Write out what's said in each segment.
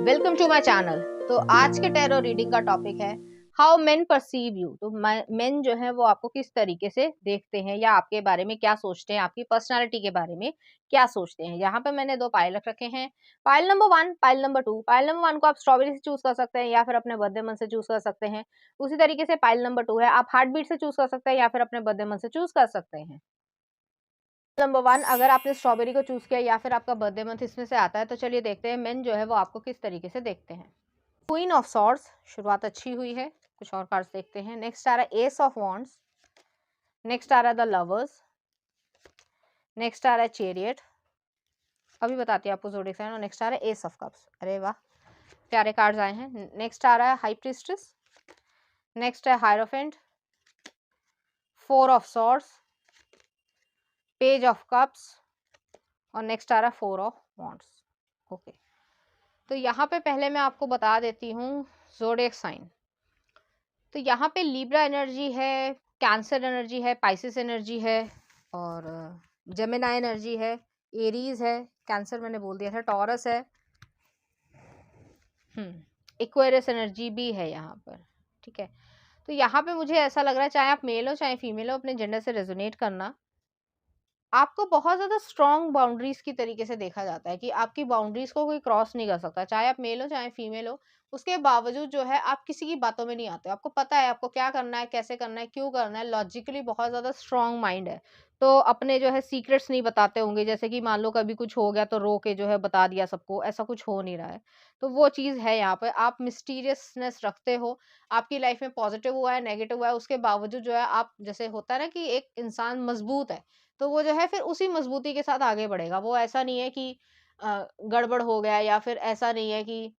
Welcome to my channel. तो आज के टैरो रीडिंग का टॉपिक है हाउ मेन परसीव यू। तो मेन जो है वो आपको किस तरीके से देखते हैं या आपके बारे में क्या सोचते हैं, आपकी पर्सनालिटी के बारे में क्या सोचते हैं। यहाँ पे मैंने दो पाइल रख रखे हैं, pile number 1, pile number 2। Pile number 1 को आप स्ट्रॉबेरी से चूज कर सकते हैं या फिर अपने बर्थडे मंथ से चूज कर सकते हैं। उसी तरीके से पाइल नंबर 2 है, आप हार्ट बीट से चूज कर सकते हैं या फिर अपने बर्थडे मंथ से चूज कर सकते हैं। नंबर 1 अगर आपने स्ट्रॉबेरी को चूज किया या फिर आपका बर्थडे मंथ इसमें से आता है, तो चलिए देखते हैं मेन जो है वो आपको किस तरीके से देखते हैं। क्वीन ऑफ सॉर्ड्स, शुरुआत अच्छी हुई है। कुछ और कार्ड्स देखते हैं। नेक्स्ट आ रहा है एस ऑफ वॉन्ड्स, नेक्स्ट आ रहा है द लवर्स, नेक्स्ट आ रहा है चैरियट, अभी बताती हूँ आपको ज़ोडिएक साइन। और नेक्स्ट आ रहा है एस ऑफ कप्स। अरे वाह, प्यारे कार्ड्स आए हैं। नेक्स्ट आ रहा है हाई प्रीस्टेस, नेक्स्ट है hierophant, four of swords, page of cups और नेक्स्ट आ रहा है फोर ऑफ वॉन्ड्स। ओके, तो यहाँ पे पहले मैं आपको बता देती हूँ ज़ोडिएक साइन। तो यहाँ पे लिब्रा एनर्जी है, कैंसर एनर्जी है, पाइसिस एनर्जी है और जेमिनी एनर्जी है, एरीज है, कैंसर मैंने बोल दिया था, टॉरस है, एक्वेरियस एनर्जी भी है यहाँ पर। ठीक है, तो यहाँ पे मुझे ऐसा लग रहा है, चाहे आप मेल हो चाहे फीमेल हो, अपने जेंडर से रेजोनेट करना। आपको बहुत ज़्यादा स्ट्रॉन्ग बाउंड्रीज की तरीके से देखा जाता है कि आपकी बाउंड्रीज को कोई क्रॉस नहीं कर सकता, चाहे आप मेल हो चाहे फीमेल हो। उसके बावजूद जो है आप किसी की बातों में नहीं आते, आपको पता है आपको क्या करना है, कैसे करना है, क्यों करना है। लॉजिकली बहुत ज़्यादा स्ट्रॉन्ग माइंड है, तो अपने जो है सीक्रेट्स नहीं बताते होंगे। जैसे कि मान लो कभी कुछ हो गया तो रो के जो है बता दिया सबको, ऐसा कुछ हो नहीं रहा है। तो वो चीज़ है यहाँ पे, आप मिस्टीरियसनेस रखते हो। आपकी लाइफ में पॉजिटिव हुआ है, नेगेटिव हुआ है, उसके बावजूद जो है आप, जैसे होता है ना कि एक इंसान मजबूत है, तो वो जो है फिर उसी मजबूती के साथ आगे बढ़ेगा। वो ऐसा नहीं है कि गड़बड़ हो गया या फिर ऐसा नहीं है कि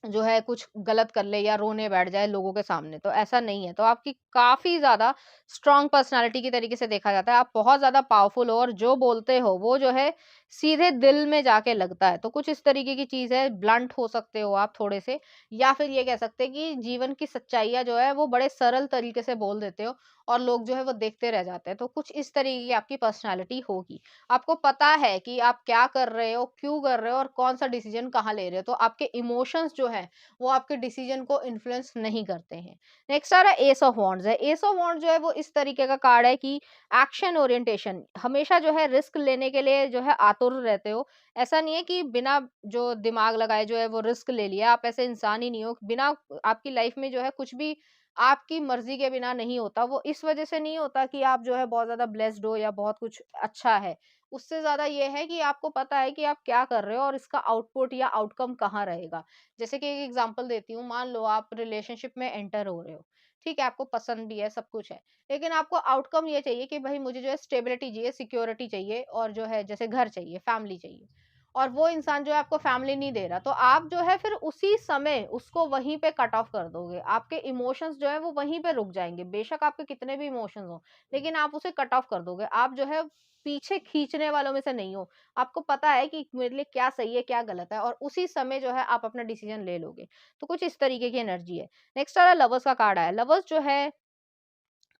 जो है कुछ गलत कर ले या रोने बैठ जाए लोगों के सामने, तो ऐसा नहीं है। तो आपकी काफ़ी ज़्यादा स्ट्रॉन्ग पर्सनैलिटी की तरीके से देखा जाता है। आप बहुत ज़्यादा पावरफुल हो और जो बोलते हो वो जो है सीधे दिल में जाके लगता है। तो कुछ इस तरीके की चीज़ है, ब्लंट हो सकते हो आप थोड़े से, या फिर ये कह सकते हैं कि जीवन की सच्चाइयाँ जो है वो बड़े सरल तरीके से बोल देते हो और लोग जो है वो देखते रह जाते हैं। तो कुछ इस तरीके की आपकी पर्सनैलिटी होगी। आपको पता है कि आप क्या कर रहे हो, क्यों कर रहे हो और कौन-सा डिसीज़न कहाँ ले रहे हो। तो आपके इमोशंस जो हैं, वो आपके डिसीज़न को इन्फ्लुएंस नहीं करते हैं। नेक्स्ट आ रहा है एस ऑफ वांड्स है। एस ऑफ वांड्स जो है वो इस तरीके का कार्ड है कि एक्शन ओरिएंटेशन, हमेशा जो है रिस्क लेने के लिए जो है आतुर रहते हो। ऐसा नहीं है कि बिना जो दिमाग लगाए जो है वो रिस्क ले लिया, आप ऐसे इंसान ही नहीं हो। बिना आपकी लाइफ में जो है कुछ भी आपकी मर्ज़ी के बिना नहीं होता। वो इस वज़ह से नहीं होता कि आप जो है बहुत ज़्यादा ब्लेस्ड हो या बहुत कुछ अच्छा है। उससे ज़्यादा ये है कि आपको पता है कि आप क्या कर रहे हो और इसका आउटपुट या आउटकम कहाँ रहेगा। जैसे कि एक एग्ज़ाम्पल देती हूँ, मान लो आप रिलेशनशिप में एंटर हो रहे हो, ठीक है? आपको पसंद भी है, सब कुछ है, लेकिन आपको आउटकम ये चाहिए कि भई मुझे जो है स्टेबिलिटी चाहिए, सिक्योरिटी चाहिए और जो है जैसे घर चाहिए, फैमिली चाहिए। और वो इंसान जो है आपको फैमिली नहीं दे रहा, तो आप जो है फिर उसी समय उसको वहीं पे कट ऑफ कर दोगे। आपके इमोशंस जो है वो वहीं पे रुक जाएँगे। बेशक आपके कितने भी इमोशंस हों, लेकिन आप उसे कट ऑफ कर दोगे। आप जो है पीछे खींचने वालों में से नहीं हो। आपको पता है कि मेरे लिए क्या सही है, क्या गलत है और उसी समय जो है आप अपना डिसीज़न ले लोगे। तो कुछ इस तरीके की एनर्जी है। नेक्स्ट आ रहा है लवर्स का कार्ड आया है। लवर्स जो है,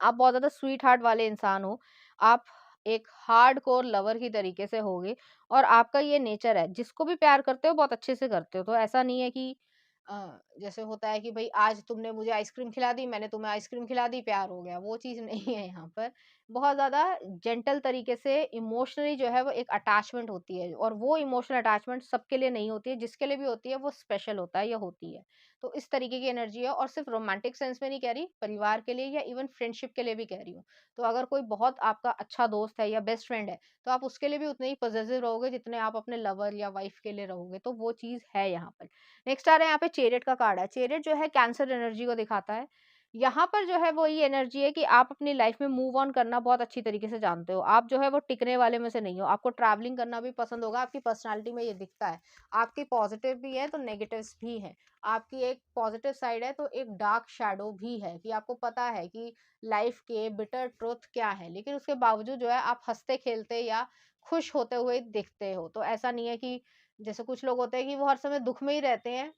आप बहुत ज़्यादा स्वीट हार्ट वाले इंसान हो। आप एक हार्डकोर लवर की तरीके से होगे और आपका ये नेचर है, जिसको भी प्यार करते हो बहुत अच्छे से करते हो। तो ऐसा नहीं है कि जैसे होता है कि भई आज तुमने मुझे आइसक्रीम खिला दी, मैंने तुम्हें आइसक्रीम खिला दी, प्यार हो गया, वो चीज़ नहीं है यहाँ पर। बहुत ज़्यादा जेंटल तरीके से इमोशनली जो है वो एक अटैचमेंट होती है और वो इमोशनल अटैचमेंट सबके लिए नहीं होती है, जिसके लिए भी होती है वो स्पेशल होता है या होती है। तो इस तरीके की एनर्जी है और सिर्फ रोमांटिक सेंस में नहीं कह रही, परिवार के लिए या इवन फ्रेंडशिप के लिए भी कह रही हूँ। तो अगर कोई बहुत आपका अच्छा दोस्त है या बेस्ट फ्रेंड है, तो आप उसके लिए भी उतने ही पॉसेसिव रहोगे जितने आप अपने लवर या वाइफ के लिए रहोगे। तो वो चीज़ है यहाँ पर। नेक्स्ट आ रहा है यहाँ पे चैरियट का कार्ड है। चैरियट जो है कैंसर एनर्जी को दिखाता है। यहाँ पर जो है वो ये एनर्जी है कि आप अपनी लाइफ में मूव ऑन करना बहुत अच्छी तरीके से जानते हो। आप जो है वो टिकने वाले में से नहीं हो। आपको ट्रैवलिंग करना भी पसंद होगा, आपकी पर्सनैलिटी में ये दिखता है। आपकी पॉजिटिव भी है तो नेगेटिव्स भी हैं। आपकी एक पॉजिटिव साइड है तो एक डार्क शैडो भी है कि आपको पता है कि लाइफ के बिटर ट्रुथ क्या है, लेकिन उसके बावजूद जो है आप हँसते खेलते या खुश होते हुए दिखते हो। तो ऐसा नहीं है कि जैसे कुछ लोग होते हैं कि वो हर समय दुःख में ही रहते हैं,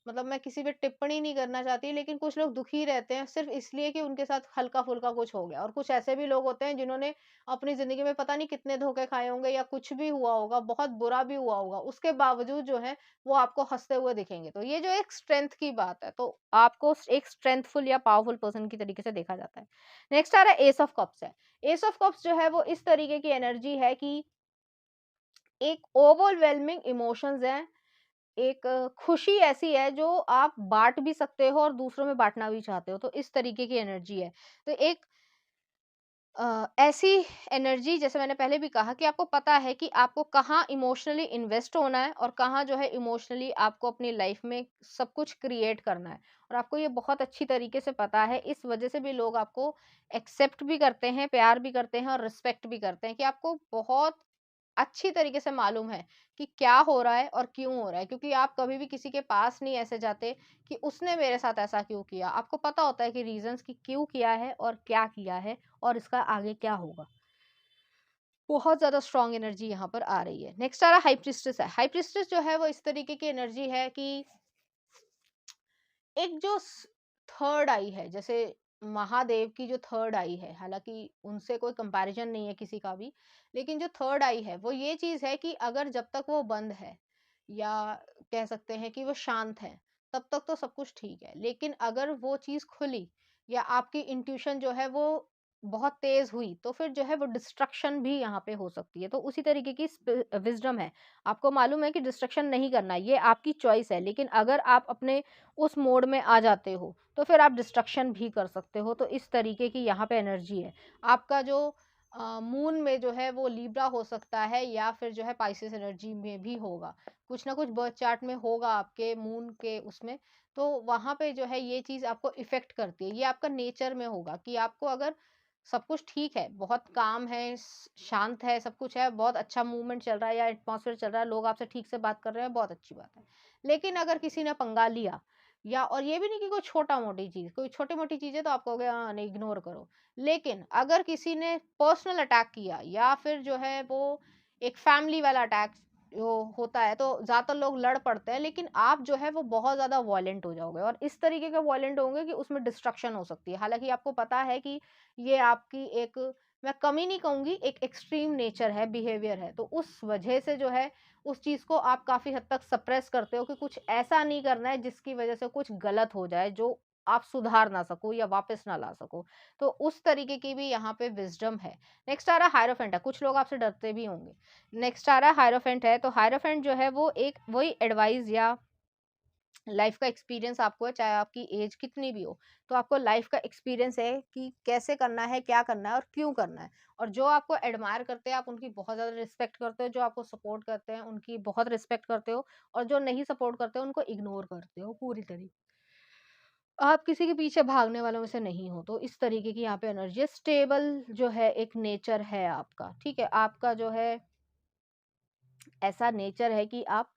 मतलब मैं किसी पे टिप्पणी नहीं करना चाहती, लेकिन कुछ लोग दुखी रहते हैं सिर्फ़ इसलिए कि उनके साथ हल्का-फुल्का कुछ हो गया, और कुछ ऐसे भी लोग होते हैं जिन्होंने अपनी ज़िंदगी में पता नहीं कितने धोखे खाए होंगे या कुछ भी हुआ होगा, बहुत बुरा भी हुआ होगा, उसके बावजूद जो है वो आपको हँसते हुए दिखेंगे। तो ये जो एक स्ट्रेंथ की बात है, तो आपको एक स्ट्रेंथफुल या पावरफुल पर्सन की तरीके से देखा जाता है। नेक्स्ट आ रहा है एस ऑफ कप्स है। एस ऑफ कप्स जो है वो इस तरीके की एनर्जी है कि एक ओवरवेलमिंग इमोशंस हैं, एक खुशी ऐसी है जो आप बाँट भी सकते हो और दूसरों में बाँटना भी चाहते हो, तो इस तरीके की एनर्जी है। तो एक ऐसी एनर्जी, जैसे मैंने पहले भी कहा कि आपको पता है कि आपको कहाँ इमोशनली इन्वेस्ट होना है और कहाँ जो है इमोशनली आपको अपनी लाइफ में सब कुछ क्रिएट करना है, और आपको ये बहुत अच्छी तरीके से पता है। इस वजह से भी लोग आपको एक्सेप्ट भी करते हैं, प्यार भी करते हैं और रिस्पेक्ट भी करते हैं कि आपको बहुत अच्छी तरीके से मालूम है कि क्या हो रहा है और क्यों हो रहा है, क्योंकि आप कभी भी किसी के पास नहीं ऐसे जाते कि उसने मेरे साथ ऐसा क्यों किया। आपको पता होता है कि रीजंस कि क्यों किया है और क्या किया है और इसका आगे क्या होगा। बहुत ज्यादा स्ट्रांग एनर्जी यहाँ पर आ रही है। नेक्स्ट आ रहा है हाई प्रीस्टेस है। हाई प्रीस्टेस जो है वो इस तरीके की एनर्जी है कि एक जो थर्ड आई है, जैसे महादेव की जो थर्ड आई है, हालांकि उनसे कोई कंपैरिजन नहीं है किसी का भी, लेकिन जो थर्ड आई है वो ये चीज है कि अगर जब तक वो बंद है, या कह सकते हैं कि वो शांत है, तब तक तो सब कुछ ठीक है। लेकिन अगर वो चीज खुली या आपकी इंट्यूशन जो है वो बहुत तेज हुई, तो फिर जो है वो डिस्ट्रक्शन भी यहाँ पे हो सकती है। तो उसी तरीके की विजडम है। आपको मालूम है कि डिस्ट्रक्शन नहीं करना है, ये आपकी चॉइस है, लेकिन अगर आप अपने उस मोड में आ जाते हो, तो फिर आप डिस्ट्रक्शन भी कर सकते हो। तो इस तरीके की यहाँ पे एनर्जी है। आपका जो मून में जो है वो लिब्रा हो सकता है, या फिर जो है पाइसेस एनर्जी में भी होगा। कुछ ना कुछ बर्थ चार्ट में होगा आपके मून के उसमें। तो वहाँ पे जो है ये चीज़ आपको इफ़ेक्ट करती है। ये आपका नेचर में होगा कि आपको अगर सब कुछ ठीक है, बहुत काम है, शांत है, सब कुछ है, बहुत अच्छा मूवमेंट चल रहा है या एटमॉस्फेयर चल रहा है, लोग आपसे ठीक से बात कर रहे हैं, बहुत अच्छी बात है। लेकिन अगर किसी ने पंगा लिया, या और ये भी नहीं कि कोई छोटा-मोटी चीज़, कोई छोटी-मोटी चीज़ें तो आप कहोगे हाँ, नहीं इग्नोर करो। लेकिन अगर किसी ने पर्सनल अटैक किया, या फिर जो है वो एक फैमिली वाला अटैक जो होता है, तो ज़्यादातर लोग लड़ पड़ते हैं, लेकिन आप जो है वो बहुत ज़्यादा वॉयलेंट हो जाओगे और इस तरीके के वॉयलेंट होंगे कि उसमें डिस्ट्रक्शन हो सकती है। हालाँकि आपको पता है कि ये आपकी एक, मैं कमी नहीं कहूँगी, एक एक्सट्रीम नेचर है, बिहेवियर है। तो उस वजह से जो है उस चीज़ को आप काफ़ी हद तक सप्रेस करते हो कि कुछ ऐसा नहीं करना है जिसकी वजह से कुछ गलत हो जाए, जो आप सुधार ना सको या वापस ना ला सको। तो उस तरीके की भी यहाँ पे विज़डम है। नेक्स्ट आ रहा है हायरोफेंट है। कुछ लोग आपसे डरते भी होंगे। नेक्स्ट आ रहा है हायरोफेंट है। तो हायरोफेंट जो है वो एक वही एडवाइस या लाइफ का एक्सपीरियंस आपको है, चाहे आपकी एज कितनी भी हो, तो आपको लाइफ का एक्सपीरियंस है कि कैसे करना है, क्या करना है और क्यों करना है। और जो आपको एडमायर करते हैं, आप उनकी बहुत ज़्यादा रिस्पेक्ट करते हो, जो आपको सपोर्ट करते हैं, उनकी बहुत रिस्पेक्ट करते हो, और जो नहीं सपोर्ट करते हो, उनको इग्नोर करते हो पूरी तरीके। आप किसी के पीछे भागने वालों में से नहीं हो। तो इस तरीके की यहाँ पे एनर्जी है। स्टेबल जो है एक नेचर है आपका, ठीक है? आपका जो है ऐसा नेचर है कि आप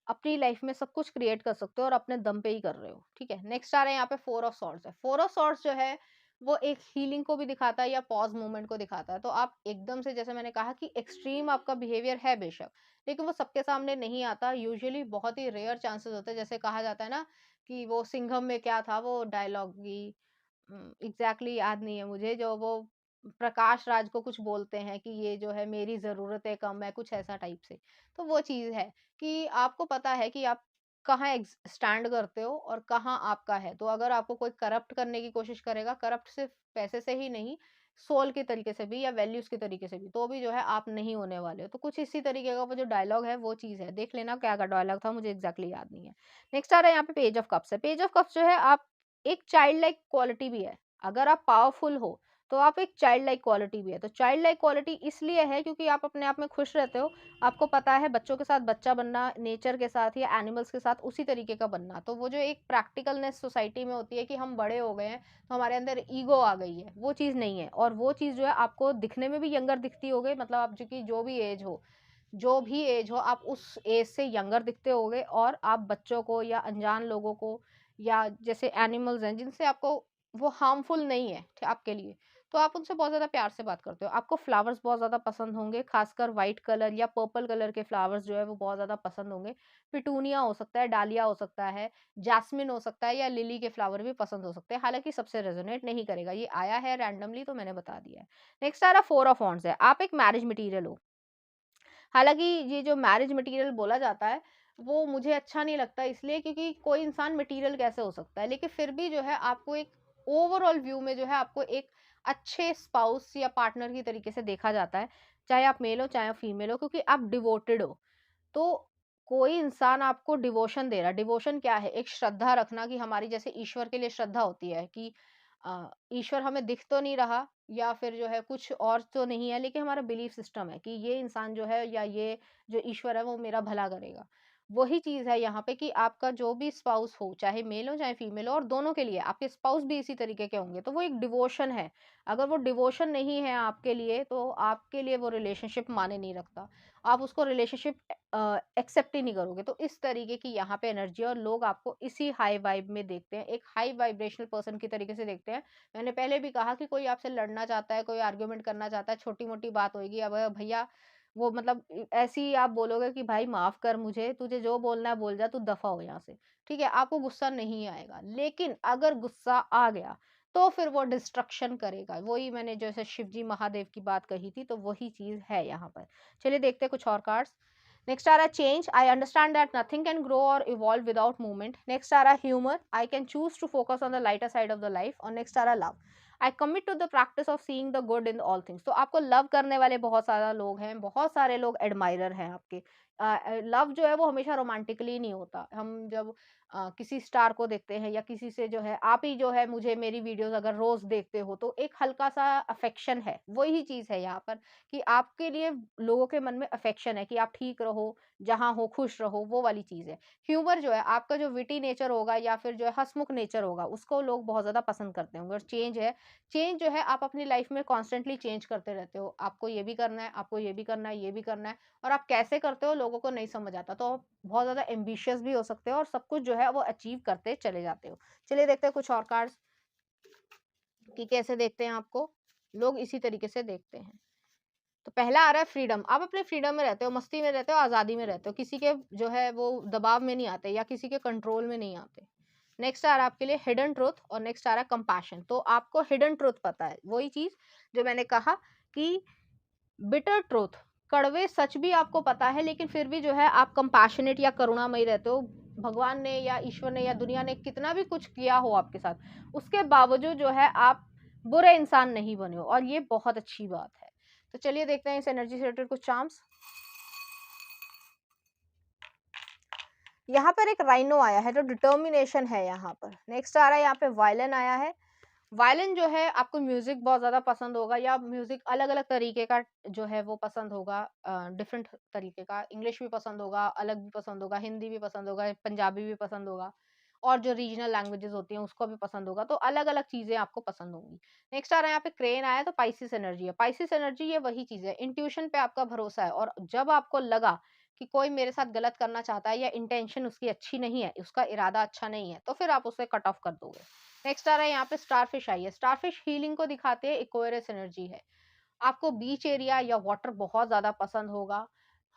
अपनी लाइफ में सब कुछ क्रिएट कर सकते हो और अपने दम पे ही कर रहे हो, ठीक है। नेक्स्ट आ रहा है यहाँ पे फोर ऑफ सॉर्ड्स है। फोर ऑफ सॉर्ड्स जो है वो एक हीलिंग को भी दिखाता है या पॉज मूवमेंट को दिखाता है। तो आप एकदम से, जैसे मैंने कहा कि एक्सट्रीम आपका बिहेवियर है बेशक, लेकिन वो सबके सामने नहीं आता। यूजुअली बहुत ही रेयर चांसेस होते हैं। जैसे कहा जाता है ना कि वो सिंघम में क्या था वो डायलॉग की, एग्जैक्टली याद नहीं है मुझे, जो वो प्रकाश राज को कुछ बोलते हैं कि ये जो है मेरी ज़रूरतें कम है, कुछ ऐसा टाइप से। तो वो चीज़ है कि आपको पता है कि आप कहाँ स्टैंड करते हो और कहाँ आपका है। तो अगर आपको कोई करप्ट करने की कोशिश करेगा, करप्ट सिर्फ पैसे से ही नहीं, सोल के तरीके से भी या वैल्यूज के तरीके से भी, तो भी जो है आप नहीं होने वाले हो। तो कुछ इसी तरीके का वो जो डायलॉग है वो चीज़ है। देख लेना क्या डायलॉग था, मुझे एग्जैक्टली याद नहीं है। नेक्स्ट आ रहा है यहाँ पे पेज ऑफ कप्स है। पेज ऑफ कप्स जो है आप एक चाइल्ड लाइक क्वालिटी भी है। अगर आप पावरफुल हो, तो आप एक चाइल्ड लाइक क्वालिटी भी है। तो चाइल्ड लाइक क्वालिटी इसलिए है क्योंकि आप अपने आप में खुश रहते हो। आपको पता है बच्चों के साथ बच्चा बनना, नेचर के साथ या एनिमल्स के साथ उसी तरीके का बनना। तो वो जो एक प्रैक्टिकलनेस सोसाइटी में होती है कि हम बड़े हो गए हैं, तो हमारे अंदर ईगो आ गई है, वो चीज़ नहीं है। और वो चीज़ जो है आपको दिखने में भी यंगर दिखती होगी, मतलब आप जो कि जो भी एज हो आप उस एज से यंगर दिखते होगे, और आप बच्चों को या अनजान लोगों को या जैसे एनिमल्स हैं जिनसे आपको वो हार्मफुल नहीं है आपके लिए, तो आप उनसे बहुत ज़्यादा प्यार से बात करते हो। आपको फ्लावर्स बहुत ज़्यादा पसंद होंगे, खासकर व्हाइट कलर या पर्पल कलर के फ्लावर्स जो है वो बहुत ज़्यादा पसंद होंगे। पिटूनिया हो सकता है, डालिया हो सकता है, जैस्मिन हो सकता है या लिली के फ्लावर भी पसंद हो सकते हैं। हालाँकि सबसे रेज़ोनेट नहीं करेगा, ये आया है रैंडमली तो मैंने बता दिया है। नेक्स्ट आ रहा 4 ऑफ वांड्स है, आप एक मैरिज मटीरियल हो। हालाँकि ये जो मैरिज मटीरियल बोला जाता है, वो मुझे अच्छा नहीं लगता इसलिए क्योंकि कोई इंसान मटीरियल कैसे हो सकता है? लेकिन फिर भी जो है आपको एक ओवरऑल व्यू में जो है आपको एक अच्छे स्पाउस या पार्टनर की तरीके से देखा जाता है, चाहे आप मेल हो, चाहे आप फीमेल हो क्योंकि आप डिवोटेड हो। तो कोई इंसान आपको डिवोशन दे रहा है। डिवोशन क्या है? एक श्रद्धा रखना कि हमारी जैसे ईश्वर के लिए श्रद्धा होती है कि ईश्वर हमें दिख तो नहीं रहा या फिर जो है कुछ और तो नहीं है लेकिन हमारा बिलीफ सिस्टम है कि ये इंसान जो है या ये जो ईश्वर है वो मेरा भला करेगा। वही चीज़ है यहाँ पे कि आपका जो भी स्पाउस हो, चाहे मेल हो चाहे फीमेल हो और दोनों के लिए आपके स्पाउस भी इसी तरीके के होंगे, तो वो एक डिवोशन है। अगर वो डिवोशन नहीं है आपके लिए तो आपके लिए वो रिलेशनशिप मायने नहीं रखता। आप उसको रिलेशनशिप एक्सेप्ट ही नहीं करोगे। तो इस तरीके की यहाँ पे एनर्जी है और लोग आपको इसी हाई वाइब में देखते हैं, एक हाई वाइब्रेशनल पर्सन की तरीके से देखते हैं। मैंने पहले भी कहा कि कोई आपसे लड़ना चाहता है, कोई आर्गुमेंट करना चाहता है, छोटी-मोटी बात होएगी, अब भैया वो मतलब ऐसे ही आप बोलोगे कि भाई माफ़ कर मुझे, तुझे जो बोलना है बोल जा, तू दफ़ा हो यहाँ से। ठीक है? आपको गुस्सा नहीं आएगा। लेकिन अगर गुस्सा आ गया, तो फिर वो डिस्ट्रक्शन करेगा। वही मैंने जैसे शिव जी महादेव की बात कही थी, तो वही चीज़ है यहाँ पर। चलिए देखते हैं कुछ और कार्ड्स। नेक्स्ट आ रहा है change, I understand that nothing can grow और इवॉल्व विदाउट मूवमेंट। नेक्स्ट आ रहा है humour, I can choose to focus on the lighter side of the life. और नेक्स्ट आ रहा है love, I commit to the practice of seeing the good in all things. तो आपको love करने वाले बहुत सारा लोग हैं, बहुत सारे लोग एडमायरर हैं आपके। लव जो है वो हमेशा रोमांटिकली नहीं होता। हम जब किसी स्टार को देखते हैं या किसी से जो है आप ही जो है मुझे मेरी वीडियोस अगर रोज देखते हो तो एक हल्का सा अफेक्शन है, वही चीज है यहाँ पर कि आपके लिए लोगों के मन में अफेक्शन है कि आप ठीक रहो, जहाँ हो खुश रहो, वो वाली चीज है। ह्यूमर जो है आपका जो विटी नेचर होगा या फिर जो है हंसमुख नेचर होगा उसको लोग बहुत ज्यादा पसंद करते होंगे। और चेंज है, चेंज जो है आप अपनी लाइफ में कॉन्स्टेंटली चेंज करते रहते हो, आपको ये भी करना है, आपको ये भी करना है, ये भी करना है और आप कैसे करते हो लोगों को नहीं समझ आता। तो आप बहुत ज़्यादा एम्बिशियस भी हो सकते हो और सब कुछ जो है वो अचीव करते चले जाते हो। चलिए देखते हैं कुछ और कार्ड्स कि कैसे देखते हैं आपको। लोग इसी तरीके से देखते हैं। तो पहला आ रहा है फ्रीडम, आप अपने फ्रीडम में रहते हो, मस्ती में रहते हो, आज़ादी में रहते हो, किसी के जो है वो दबाव में नहीं आते या किसी के कंट्रोल में नहीं आते। नेक्स्ट आ रहा है आपके लिए हिडन ट्रुथ और नेक्स्ट आ रहा है कंपैशन। तो आपको हिडन ट्रुथ पता है, वही चीज़ जो मैंने कहा कि बिटर ट्रूथ, कड़वे सच भी आपको पता है लेकिन फिर भी जो है आप कंपैशनेट या करुणामयी रहते हो। भगवान ने या ईश्वर ने या दुनिया ने कितना भी कुछ किया हो आपके साथ, उसके बावजूद जो है आप बुरे इंसान नहीं बने हो और ये बहुत अच्छी बात है। तो चलिए देखते हैं इस एनर्जी से रिलेटेड कुछ चार्म्स। यहाँ पर एक राइनो आया है, तो डिटर्मिनेशन है यहाँ पर। नेक्स्ट आ रहा है यहाँ पे वायलिन आया है। वायलिन जो है आपको म्यूजिक बहुत ज़्यादा पसंद होगा या म्यूजिक अलग-अलग तरीके का जो है वो पसंद होगा, डिफरेंट तरीके का। इंग्लिश भी पसंद होगा, अलग भी पसंद होगा, हिंदी भी पसंद होगा, पंजाबी भी पसंद होगा और जो रीजनल लैंग्वेजेस होती हैं उसको भी पसंद होगा। तो अलग-अलग चीज़ें आपको पसंद होंगी। नेक्स्ट आ रहा है यहाँ पे क्रेन आया है, तो पाइसेस एनर्जी है। पाइसेस एनर्जी ये वही चीज़ है, इंट्यूशन पे आपका भरोसा है और जब आपको लगा कि कोई मेरे साथ गलत करना चाहता है या इंटेंशन उसकी अच्छी नहीं है, उसका इरादा अच्छा नहीं है, तो फिर आप उसे कट ऑफ कर दोगे। नेक्स्ट आ रहा है यहाँ पे स्टारफिश आई है। स्टारफिश हीलिंग को दिखाते हैं, एक्वेरियस एनर्जी है। आपको बीच एरिया या वाटर बहुत ज़्यादा पसंद होगा।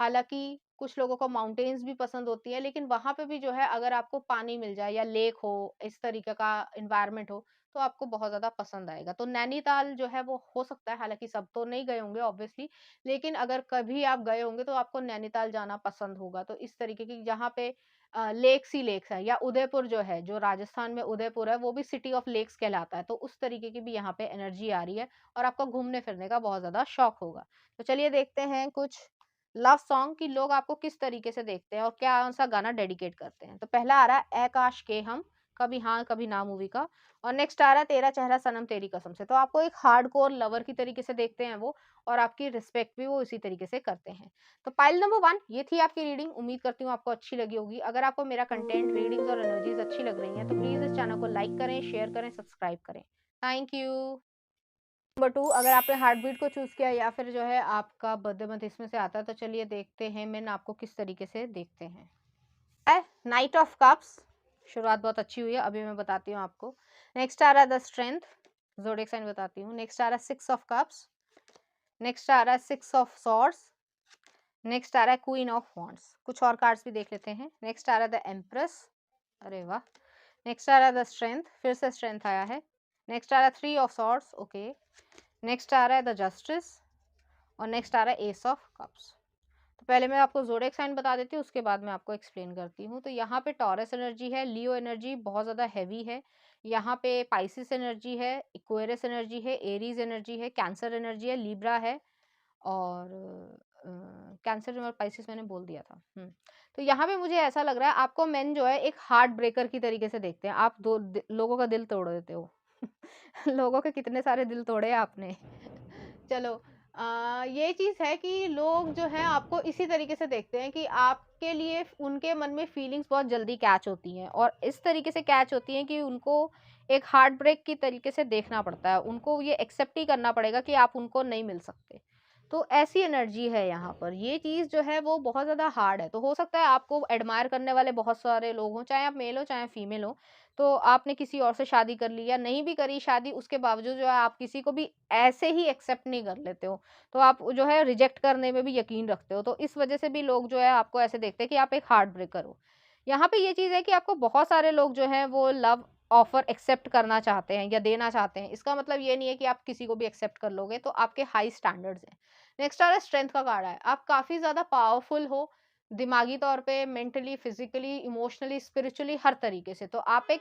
हालाँकि कुछ लोगों को माउंटेन्स भी पसंद होती है, लेकिन वहाँ पे भी जो है अगर आपको पानी मिल जाए या लेक हो, इस तरीके का एनवायरनमेंट हो, तो आपको बहुत ज़्यादा पसंद आएगा। तो नैनीताल जो है वो हो सकता है, हालाँकि सब तो नहीं गए होंगे ऑब्वियसली, लेकिन अगर कभी आप गए होंगे तो आपको नैनीताल जाना पसंद होगा। तो इस तरीके की जहाँ पे लेक्स ही लेक्स हैं या उदयपुर जो है, जो राजस्थान में उदयपुर है, वो भी सिटी ऑफ लेक्स कहलाता है। तो उस तरीके की भी यहाँ पे एनर्जी आ रही है और आपको घूमने-फिरने का बहुत ज़्यादा शौक होगा। तो चलिए देखते हैं कुछ लव सॉन्ग कि लोग आपको किस तरीके से देखते हैं और क्या-सा गाना डेडिकेट करते हैं। तो पहला आ रहा है ए काश के हम, कभी हाँ कभी ना मूवी का। और नेक्स्ट आ रहा है तेरा चेहरा सनम तेरी कसम से। तो आपको एक हार्डकोर लवर की तरीके से देखते हैं वो और आपकी रिस्पेक्ट भी वो इसी तरीके से करते हैं। तो पाइल नंबर 1 ये थी आपकी रीडिंग। उम्मीद करती हूँ आपको अच्छी लगी होगी। अगर आपको मेरा कंटेंट, रीडिंग्स और एनर्जीज अच्छी लग रही हैं तो प्लीज़ इस चैनल को लाइक करें, शेयर करें, सब्सक्राइब करें। Thank you. नंबर 2 अगर आपने हार्ट बीट को चूज़ किया या फिर जो है आपका बर्थडे मंथ इसमें से आता है, तो चलिए देखते हैं मेन आपको किस तरीके से देखते हैं। नाइट ऑफ कप्स, शुरुआत बहुत अच्छी हुई है, अभी मैं बताती हूँ आपको। नेक्स्ट आ रहा है द स्ट्रेंथ, ज़ोडिएक साइन बताती हूँ। नेक्स्ट आ रहा है 6 ऑफ कप्स, नेक्स्ट आ रहा है 6 ऑफ सॉर्ड्स, नेक्स्ट आ रहा है क्वीन ऑफ वॉन्ड्स। कुछ और कार्ड्स भी देख लेते हैं। नेक्स्ट आ रहा है द एम्प्रेस, अरे वाह। नेक्स्ट आ रहा है द स्ट्रेंथ, फिर से स्ट्रेंथ आया है। नेक्स्ट आ रहा है 3 ऑफ सॉर्ड्स, ओके। नेक्स्ट आ रहा है द जस्टिस और नेक्स्ट आ रहा है एस ऑफ कप्स। तो पहले मैं आपको ज़ोडिएक साइन बता देती हूँ, उसके बाद मैं आपको एक्सप्लेन करती हूँ। तो यहाँ पे टॉरस एनर्जी है, लियो एनर्जी बहुत ज़्यादा हैवी है, यहाँ पे पाइसिस एनर्जी है, इक्वेरियस एनर्जी है, एरीज एनर्जी है, कैंसर एनर्जी है, लिब्रा है और कैंसर और पाइसिस मैंने बोल दिया था। तो यहाँ पे मुझे ऐसा लग रहा है आपको मेन जो है एक हार्ट ब्रेकर की तरीके से देखते हैं। आप लोगों का दिल तोड़ देते हो। लोगों के कितने सारे दिल तोड़े आपने। चलो, ये चीज़ है कि लोग जो है आपको इसी तरीके से देखते हैं कि आपके लिए उनके मन में फीलिंग्स बहुत जल्दी कैच होती हैं और इस तरीके से कैच होती हैं कि उनको एक हार्ट ब्रेक की तरीके से देखना पड़ता है। उनको ये एक्सेप्ट ही करना पड़ेगा कि आप उनको नहीं मिल सकते। तो ऐसी एनर्जी है यहाँ पर। ये चीज़ जो है वो बहुत ज़्यादा हार्ड है। तो हो सकता है आपको एडमायर करने वाले बहुत सारे लोग हों, चाहे आप मेल हो चाहे फीमेल हो। तो आपने किसी और से शादी कर ली या नहीं भी करी शादी, उसके बावजूद जो है आप किसी को भी ऐसे ही एक्सेप्ट नहीं कर लेते हो। तो आप जो है रिजेक्ट करने में भी यकीन रखते हो। तो इस वजह से भी लोग जो है आपको ऐसे देखते हैं कि आप एक हार्ट ब्रेकर हो। यहाँ पे ये चीज़ है कि आपको बहुत सारे लोग जो हैं वो लव ऑफर एक्सेप्ट करना चाहते हैं या देना चाहते हैं। इसका मतलब ये नहीं है कि आप किसी को भी एक्सेप्ट कर लोगे, तो आपके हाई स्टैंडर्ड्स हैं। नेक्स्ट आ रहा है स्ट्रेंथ का कार्ड है। आप काफ़ी ज़्यादा पावरफुल हो, दिमागी तौर पे, मेंटली, फिजिकली, इमोशनली, स्पिरिचुअली, हर तरीके से। तो आप एक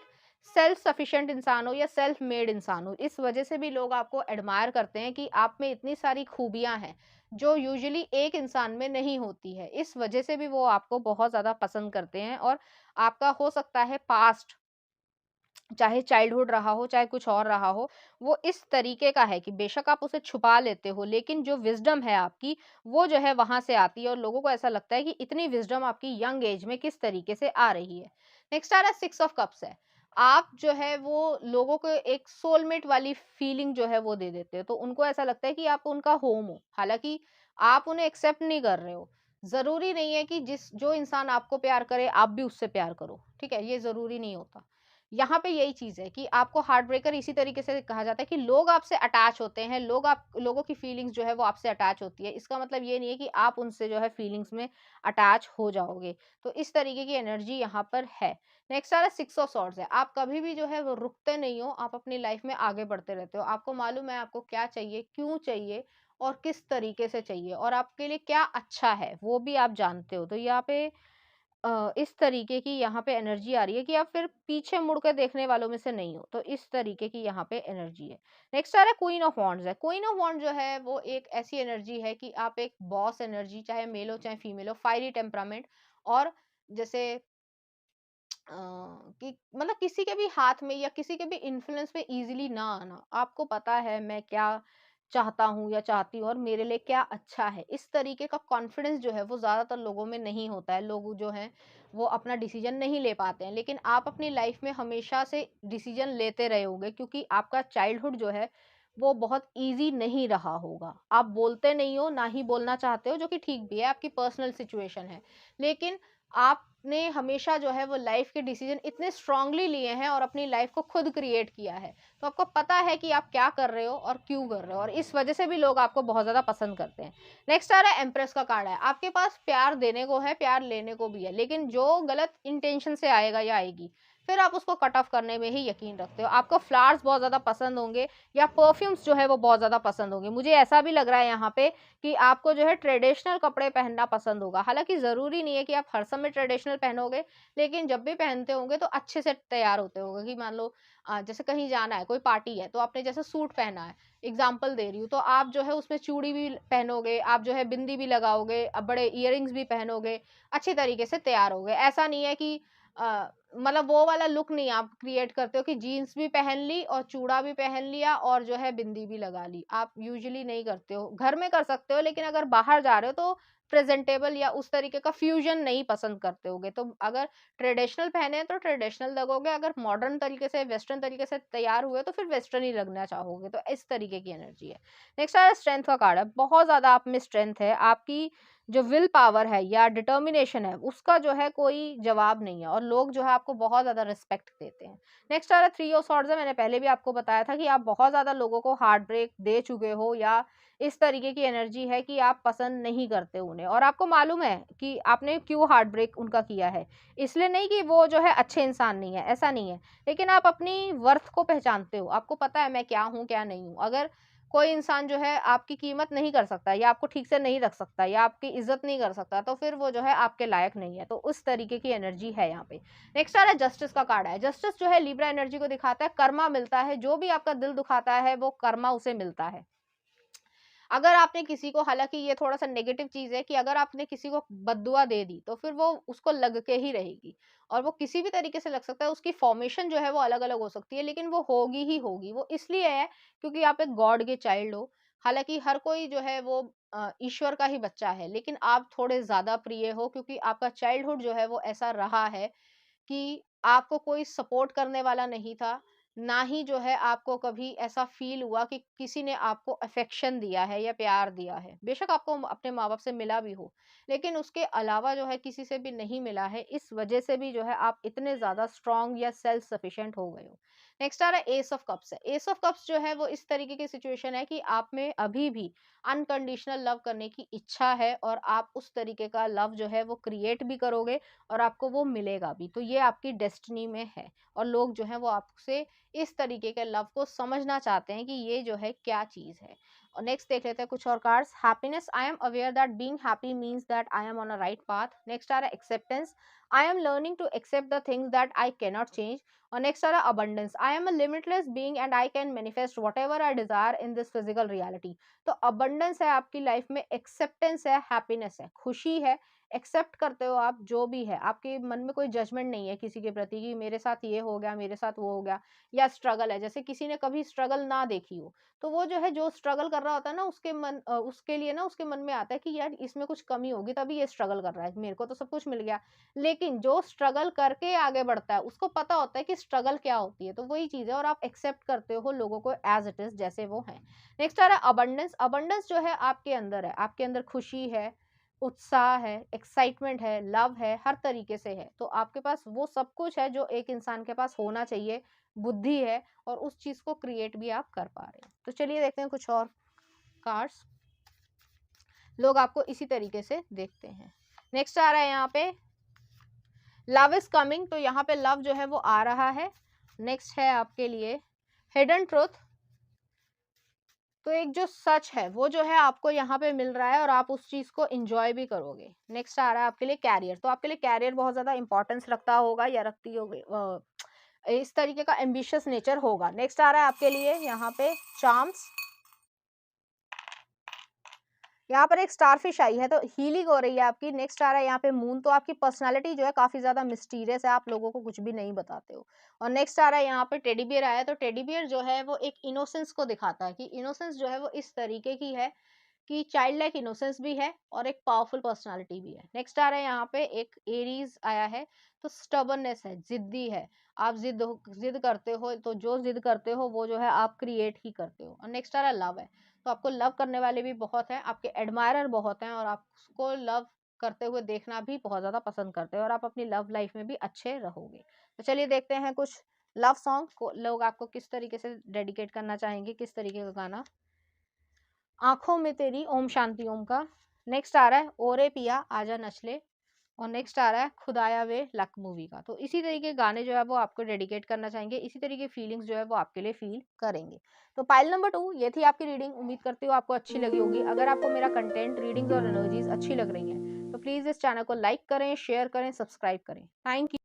सेल्फ सफिशिएंट इंसान हो या सेल्फ मेड इंसान हो। इस वजह से भी लोग आपको एडमायर करते हैं कि आप में इतनी सारी खूबियाँ हैं, जो यूजुअली एक इंसान में नहीं होती है। इस वजह से भी वो आपको बहुत ज़्यादा पसंद करते हैं और आपका हो सकता है पास्ट, चाहे चाइल्डहुड रहा हो, चाहे कुछ और रहा हो, वो इस तरीके का है कि बेशक आप उसे छुपा लेते हो, लेकिन जो विज़डम है आपकी, वो जो है वहाँ से आती है और लोगों को ऐसा लगता है कि इतनी विज़डम आपकी यंग एज में किस तरीके से आ रही है। नेक्स्ट आ रहा है 6 ऑफ कप्स है। आप जो है वो लोगों को एक सोलमेट वाली फीलिंग जो है वो दे देते हो, तो उनको ऐसा लगता है कि आप उनका होम हो, हालाँकि आप उन्हें एक्सेप्ट नहीं कर रहे हो। ज़रूरी नहीं है कि जो इंसान आपको प्यार करे, आप भी उससे प्यार करो, ठीक है? ये ज़रूरी नहीं होता। यहाँ पे यही चीज़ है कि आपको हार्ट ब्रेकर इसी तरीके से कहा जाता है कि लोग आपसे अटैच होते हैं, लोगों की फीलिंग्स जो है वो आपसे अटैच होती है। इसका मतलब ये नहीं है कि आप उनसे जो है फीलिंग्स में अटैच हो जाओगे। तो इस तरीके की एनर्जी यहाँ पर है। नेक्स्ट आ रहा है 6 ऑफ सॉर्ड्स है। आप कभी भी जो है वो रुकते नहीं हो, आप अपनी लाइफ में आगे बढ़ते रहते हो। आपको मालूम है आपको क्या चाहिए, क्यों चाहिए और किस तरीके से चाहिए और आपके लिए क्या अच्छा है, वो भी आप जानते हो। तो यहाँ पे इस तरीके की यहाँ पे एनर्जी आ रही है कि आप फिर पीछे मुड़ के देखने वालों में से नहीं हो। तो इस तरीके की यहाँ पे एनर्जी है। नेक्स्ट आ रहा है क्वीन ऑफ वॉन्ड्स है। क्वीन ऑफ वॉन्ड जो है वो एक ऐसी एनर्जी है कि आप एक बॉस एनर्जी, चाहे मेल हो चाहे फीमेल हो, फायरी टेम्परामेंट और जैसे कि मतलब किसी के भी हाथ में या किसी के भी इन्फ्लुएंस में इजीली ना आना। आपको पता है मैं क्या चाहता हूँ या चाहती हूँ और मेरे लिए क्या अच्छा है। इस तरीके का कॉन्फिडेंस जो है वो ज़्यादातर लोगों में नहीं होता है। लोग जो हैं वो अपना डिसीजन नहीं ले पाते हैं। लेकिन आप अपनी लाइफ में हमेशा से डिसीजन लेते रहे होंगे क्योंकि आपका चाइल्डहुड जो है वो बहुत ईज़ी नहीं रहा होगा। आप बोलते नहीं हो, ना ही बोलना चाहते हो, जो कि ठीक भी है, आपकी पर्सनल सिचुएशन है। लेकिन आपने हमेशा जो है वो लाइफ के डिसीजन इतने स्ट्रांगली लिए हैं और अपनी लाइफ को खुद क्रिएट किया है। तो आपको पता है कि आप क्या कर रहे हो और क्यों कर रहे हो और इस वजह से भी लोग आपको बहुत ज़्यादा पसंद करते हैं। नेक्स्ट आ रहा है एम्प्रेस का कार्ड है। आपके पास प्यार देने को है, प्यार लेने को भी है, लेकिन जो गलत इंटेंशन से आएगा या आएगी, फिर आप उसको कट ऑफ करने में ही यकीन रखते हो। आपको फ्लावर्स बहुत ज़्यादा पसंद होंगे या परफ्यूम्स जो है वो बहुत ज़्यादा पसंद होंगे। मुझे ऐसा भी लग रहा है यहाँ पे कि आपको जो है ट्रेडिशनल कपड़े पहनना पसंद होगा। हालाँकि ज़रूरी नहीं है कि आप हर समय ट्रेडिशनल पहनोगे, लेकिन जब भी पहनते होंगे तो अच्छे से तैयार होते होंगे कि मान लो जैसे कहीं जाना है, कोई पार्टी है, तो आपने जैसे सूट पहना है, एग्ज़ाम्पल दे रही हूँ, तो आप जो है उसमें चूड़ी भी पहनोगे, आप जो है बिंदी भी लगाओगे, बड़े इयररिंग्स भी पहनोगे, अच्छे तरीके से तैयार होगे। ऐसा नहीं है कि मतलब वो वाला लुक नहीं आप क्रिएट करते हो कि जीन्स भी पहन ली और चूड़ा भी पहन लिया और जो है बिंदी भी लगा ली। आप यूजुअली नहीं करते हो। घर में कर सकते हो, लेकिन अगर बाहर जा रहे हो तो प्रेज़ेंटेबल या उस तरीके का फ्यूज़न नहीं पसंद करते होगे। तो अगर ट्रेडिशनल पहने हैं तो ट्रेडिशनल लगोगे, अगर मॉडर्न तरीके से, वेस्टर्न तरीके से तैयार हुए तो फिर वेस्टर्न ही लगना चाहोगे। तो इस तरीके की एनर्जी है। नेक्स्ट आ स्ट्रेंथ का कार्ड है। बहुत ज़्यादा आप में स्ट्रेंथ है। आपकी जो विल पावर है या डिटर्मिनेशन है, उसका जो है कोई जवाब नहीं है और लोग जो है आपको बहुत ज़्यादा रिस्पेक्ट देते हैं। नेक्स्ट आ रहा है 3 ऑफ सॉर्ड्स है, मैंने पहले भी आपको बताया था कि आप बहुत ज़्यादा लोगों को हार्ट ब्रेक दे चुके हो या इस तरीके की एनर्जी है कि आप पसंद नहीं करते उन्हें और आपको मालूम है कि आपने क्यों हार्ट ब्रेक उनका किया है। इसलिए नहीं कि वो जो है अच्छे इंसान नहीं है, ऐसा नहीं है, लेकिन आप अपनी वर्थ को पहचानते हो, आपको पता है मैं क्या हूँ, क्या नहीं हूँ। अगर कोई इंसान जो है आपकी कीमत नहीं कर सकता या आपको ठीक से नहीं रख सकता या आपकी इज्जत नहीं कर सकता, तो फिर वो जो है आपके लायक नहीं है। तो उस तरीके की एनर्जी है यहाँ पे। नेक्स्ट आ रहा है जस्टिस का कार्ड है। जस्टिस जो है लिब्रा एनर्जी को दिखाता है, कर्मा मिलता है, जो भी आपका दिल दुखाता है वो कर्मा उसे मिलता है। अगर आपने किसी को, हालाँकि ये थोड़ा-सा नेगेटिव चीज़ है कि अगर आपने किसी को बद्दुआ दे दी, तो फिर वो उसको लग के ही रहेगी और वो किसी भी तरीके से लग सकता है, उसकी फ़ॉर्मेशन जो है वो अलग-अलग हो सकती है, लेकिन वो होगी ही होगी। वो इसलिए है क्योंकि आप एक गॉड के चाइल्ड हो। हालाँकि हर कोई जो है वो ईश्वर का ही बच्चा है, लेकिन आप थोड़े ज़्यादा प्रिय हो क्योंकि आपका चाइल्डहुड जो है वो ऐसा रहा है कि आपको कोई सपोर्ट करने वाला नहीं था, ना ही जो है आपको कभी ऐसा फ़ील हुआ कि किसी ने आपको अफ़ेक्शन दिया है या प्यार दिया है। बेशक आपको अपने माँ-बाप से मिला भी हो, लेकिन उसके अलावा जो है किसी से भी नहीं मिला है, इस वज़ह से भी जो है आप इतने ज़्यादा स्ट्रॉन्ग या सेल्फ सफिशिएंट हो गए हो। नेक्स्ट आ रहा है एस ऑफ कप्स है। एस ऑफ कप्स जो है वो इस तरीके की सिचुएशन है कि आप में अभी भी अनकंडीशनल लव करने की इच्छा है और आप उस तरीके का लव जो है वो क्रिएट भी करोगे और आपको वो मिलेगा भी। तो ये आपकी डेस्टिनी में है और लोग जो हैं वो आपसे इस तरीके के लव को समझना चाहते हैं कि ये जो है क्या चीज़ है। और नेक्स्ट देख लेते हैं कुछ और cards. Happiness, I am aware that being happy means that I am on a right path. Next आ रहा है acceptance, I am learning to accept the things that I can not change. और next आ रहा है abundance, I am a limitless being and I can manifest whatever I desire in this physical reality. तो abundance है आपकी life में, acceptance है, happiness है, खुशी है, एक्सेप्ट करते हो आप जो भी है, आपके मन में कोई जजमेंट नहीं है किसी के प्रति कि मेरे साथ ये हो गया, मेरे साथ वो हो गया, या स्ट्रगल है, जैसे किसी ने कभी स्ट्रगल ना देखी हो, तो वो जो है जो स्ट्रगल कर रहा होता है ना उसके लिए ना उसके मन में आता है कि यार इसमें कुछ कमी होगी तभी ये स्ट्रगल कर रहा है, मेरे को तो सब कुछ मिल गया। लेकिन जो स्ट्रगल करके आगे बढ़ता है उसको पता होता है कि स्ट्रगल क्या होती है, तो वही चीज है और आप एक्सेप्ट करते हो लोगों को एज इट इज जैसे वो है। नेक्स्ट आ रहा है अबंडेंस। अबंडेंस जो है आपके अंदर है, आपके अंदर खुशी है, उत्साह है, एक्साइटमेंट है, लव है, हर तरीके से है। तो आपके पास वो सब कुछ है जो एक इंसान के पास होना चाहिए, बुद्धि है और उस चीज़ को क्रिएट भी आप कर पा रहे हैं। तो चलिए देखते हैं कुछ और कार्ड्स। लोग आपको इसी तरीके से देखते हैं। नेक्स्ट आ रहा है यहाँ पे लव इज कमिंग, तो यहाँ पे लव जो है वो आ रहा है। नेक्स्ट है आपके लिए हिडन ट्रूथ, तो एक जो सच है वो जो है आपको यहाँ पे मिल रहा है और आप उस चीज को एंजॉय भी करोगे। नेक्स्ट आ रहा है आपके लिए कैरियर, तो आपके लिए कैरियर बहुत ज्यादा इंपॉर्टेंस रखता होगा या रखती होगी, इस तरीके का एम्बिशियस नेचर होगा। नेक्स्ट आ रहा है आपके लिए यहाँ पे चार्म्स, यहाँ पर एक स्टारफिश आई है तो हीलिंग हो रही है आपकी। नेक्स्ट आ रहा है यहाँ पे मून, तो आपकी पर्सनालिटी जो है काफी ज्यादा मिस्टीरियस है, आप लोगों को कुछ भी नहीं बताते हो। और नेक्स्ट आ रहा है यहाँ पे टेडी बियर आया है, तो टेडी बियर जो है वो एक इनोसेंस को दिखाता है कि इनोसेंस जो है वो इस तरीके की है कि चाइल्ड लाइक इनोसेंस भी है और एक पावरफुल पर्सनालिटी भी है। नेक्स्ट आ रहा है यहाँ पे एक एरीज आया है, तो स्टबर्ननेस है, जिद्दी है, आप जिद करते हो, तो जो जिद करते हो वो जो है आप क्रिएट ही करते हो। और नेक्स्ट आ रहा है लव है, तो आपको लव करने वाले भी बहुत हैं, आपके एडमायरर बहुत हैं और आपको लव करते हुए देखना भी बहुत ज़्यादा पसंद करते हो और आप अपनी लव लाइफ में भी अच्छे रहोगे। तो चलिए देखते हैं कुछ लव सॉन्ग को लोग आपको किस तरीके से डेडिकेट करना चाहेंगे, किस तरीके का गाना। आंखों में तेरी ओम शांति ओम का। नेक्स्ट आ रहा है ओरे पिया आजा नचले। और नेक्स्ट आ रहा है खुदाया वे लक मूवी का। तो इसी तरीके के गाने जो है वो आपको डेडिकेट करना चाहेंगे, इसी तरीके फीलिंग्स जो है वो आपके लिए फील करेंगे। तो पाइल नंबर 2 ये थी आपकी रीडिंग, उम्मीद करती हूँ आपको अच्छी लगी होगी। अगर आपको मेरा कंटेंट, रीडिंग्स और एनर्जीज अच्छी लग रही हैं तो प्लीज़ इस चैनल को लाइक करें, शेयर करें, सब्सक्राइब करें। Thank you.